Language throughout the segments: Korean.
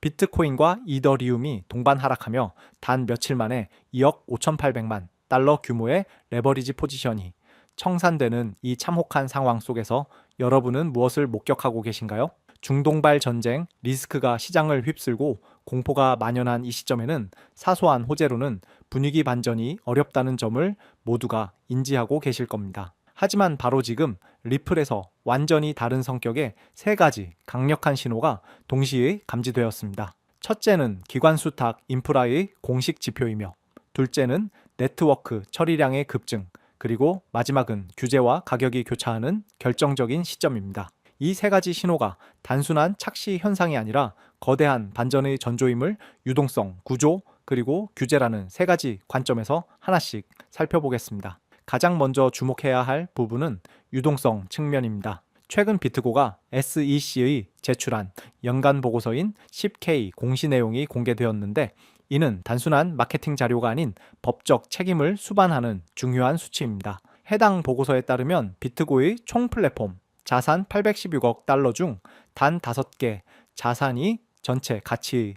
비트코인과 이더리움이 동반 하락하며 단 며칠 만에 2억 5,800만 달러 규모의 레버리지 포지션이 청산되는 이 참혹한 상황 속에서 여러분은 무엇을 목격하고 계신가요? 중동발 전쟁, 리스크가 시장을 휩쓸고 공포가 만연한 이 시점에는 사소한 호재로는 분위기 반전이 어렵다는 점을 모두가 인지하고 계실 겁니다. 하지만 바로 지금 리플에서 완전히 다른 성격의 세 가지 강력한 신호가 동시에 감지되었습니다. 첫째는 기관 수탁 인프라의 공식 지표이며, 둘째는 네트워크 처리량의 급증, 그리고 마지막은 규제와 가격이 교차하는 결정적인 시점입니다. 이 세 가지 신호가 단순한 착시 현상이 아니라 거대한 반전의 전조임을 유동성, 구조, 그리고 규제라는 세 가지 관점에서 하나씩 살펴보겠습니다. 가장 먼저 주목해야 할 부분은 유동성 측면입니다. 최근 비트고가 SEC의 제출한 연간 보고서인 10K 공시 내용이 공개되었는데, 이는 단순한 마케팅 자료가 아닌 법적 책임을 수반하는 중요한 수치입니다. 해당 보고서에 따르면 비트고의 총 플랫폼 자산 816억 달러 중 단 5개 자산이 전체 가치의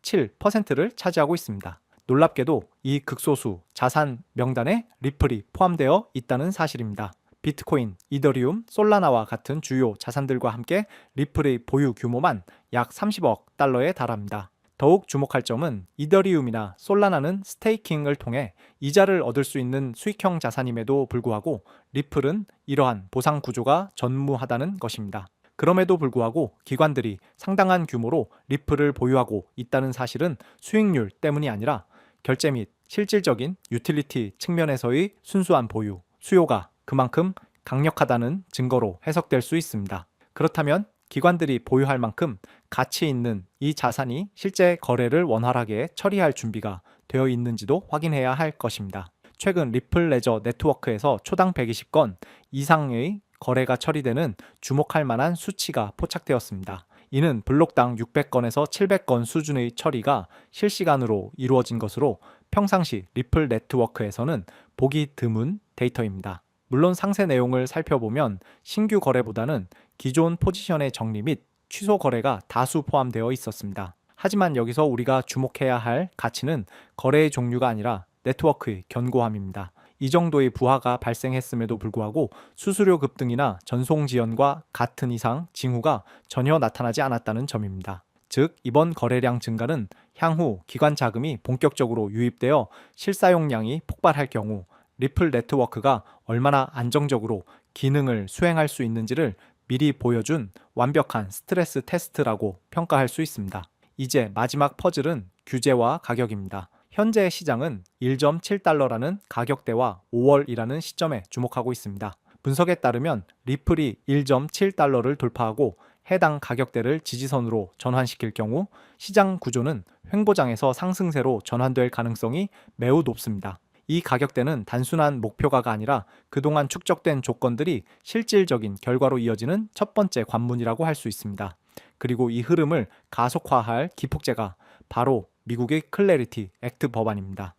80.7%를 차지하고 있습니다. 놀랍게도 이 극소수 자산 명단에 리플이 포함되어 있다는 사실입니다. 비트코인, 이더리움, 솔라나와 같은 주요 자산들과 함께 리플의 보유 규모만 약 30억 달러에 달합니다. 더욱 주목할 점은 이더리움이나 솔라나는 스테이킹을 통해 이자를 얻을 수 있는 수익형 자산임에도 불구하고 리플은 이러한 보상 구조가 전무하다는 것입니다. 그럼에도 불구하고 기관들이 상당한 규모로 리플을 보유하고 있다는 사실은 수익률 때문이 아니라 결제 및 실질적인 유틸리티 측면에서의 순수한 보유, 수요가 그만큼 강력하다는 증거로 해석될 수 있습니다. 그렇다면 기관들이 보유할 만큼 가치 있는 이 자산이 실제 거래를 원활하게 처리할 준비가 되어 있는지도 확인해야 할 것입니다. 최근 리플 레저 네트워크에서 초당 120건 이상의 거래가 처리되는 주목할 만한 수치가 포착되었습니다. 이는 블록당 600건에서 700건 수준의 처리가 실시간으로 이루어진 것으로 평상시 리플 네트워크에서는 보기 드문 데이터입니다. 물론 상세 내용을 살펴보면 신규 거래보다는 기존 포지션의 정리 및 취소 거래가 다수 포함되어 있었습니다. 하지만 여기서 우리가 주목해야 할 가치는 거래의 종류가 아니라 네트워크의 견고함입니다. 이 정도의 부하가 발생했음에도 불구하고 수수료 급등이나 전송 지연과 같은 이상 징후가 전혀 나타나지 않았다는 점입니다. 즉, 이번 거래량 증가는 향후 기관 자금이 본격적으로 유입되어 실사용량이 폭발할 경우 리플 네트워크가 얼마나 안정적으로 기능을 수행할 수 있는지를 미리 보여준 완벽한 스트레스 테스트라고 평가할 수 있습니다. 이제 마지막 퍼즐은 규제와 가격입니다. 현재 시장은 1.7달러라는 가격대와 5월이라는 시점에 주목하고 있습니다. 분석에 따르면 리플이 1.7달러를 돌파하고 해당 가격대를 지지선으로 전환시킬 경우 시장 구조는 횡보장에서 상승세로 전환될 가능성이 매우 높습니다. 이 가격대는 단순한 목표가가 아니라 그동안 축적된 조건들이 실질적인 결과로 이어지는 첫 번째 관문이라고 할 수 있습니다. 그리고 이 흐름을 가속화할 기폭제가 바로 미국의 클래리티 액트 법안입니다.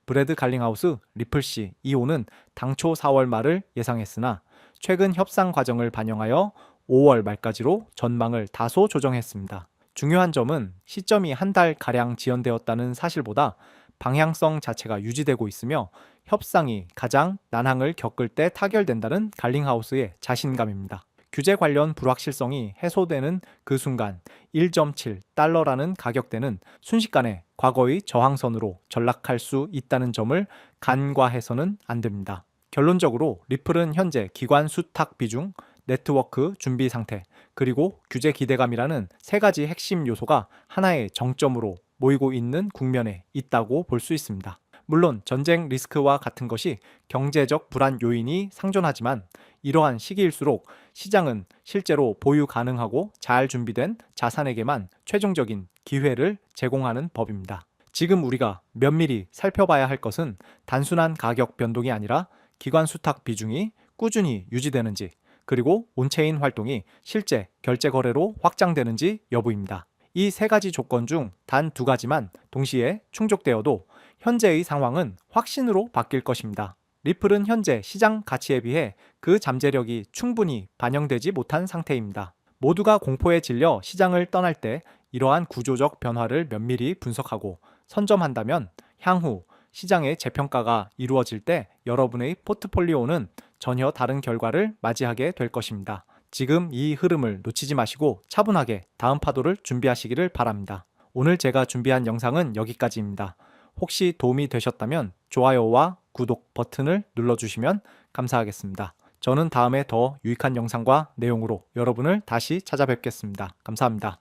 브래드 갈링하우스 리플 CEO는 당초 4월 말을 예상했으나 최근 협상 과정을 반영하여 5월 말까지로 전망을 다소 조정했습니다. 중요한 점은 시점이 한 달가량 지연되었다는 사실보다 방향성 자체가 유지되고 있으며 협상이 가장 난항을 겪을 때 타결된다는 갈링하우스의 자신감입니다. 규제 관련 불확실성이 해소되는 그 순간 1.7달러라는 가격대는 순식간에 과거의 저항선으로 전락할 수 있다는 점을 간과해서는 안 됩니다. 결론적으로 리플은 현재 기관 수탁 비중, 네트워크 준비 상태, 그리고 규제 기대감이라는 세 가지 핵심 요소가 하나의 정점으로 모이고 있는 국면에 있다고 볼 수 있습니다. 물론 전쟁 리스크와 같은 것이 경제적 불안 요인이 상존하지만 이러한 시기일수록 시장은 실제로 보유 가능하고 잘 준비된 자산에게만 최종적인 기회를 제공하는 법입니다. 지금 우리가 면밀히 살펴봐야 할 것은 단순한 가격 변동이 아니라 기관 수탁 비중이 꾸준히 유지되는지, 그리고 온체인 활동이 실제 결제 거래로 확장되는지 여부입니다. 이 세 가지 조건 중 단 두 가지만 동시에 충족되어도 현재의 상황은 확신으로 바뀔 것입니다. 리플은 현재 시장 가치에 비해 그 잠재력이 충분히 반영되지 못한 상태입니다. 모두가 공포에 질려 시장을 떠날 때 이러한 구조적 변화를 면밀히 분석하고 선점한다면 향후 시장의 재평가가 이루어질 때 여러분의 포트폴리오는 전혀 다른 결과를 맞이하게 될 것입니다. 지금 이 흐름을 놓치지 마시고 차분하게 다음 파도를 준비하시기를 바랍니다. 오늘 제가 준비한 영상은 여기까지입니다. 혹시 도움이 되셨다면 좋아요와 구독 버튼을 눌러주시면 감사하겠습니다. 저는 다음에 더 유익한 영상과 내용으로 여러분을 다시 찾아뵙겠습니다. 감사합니다.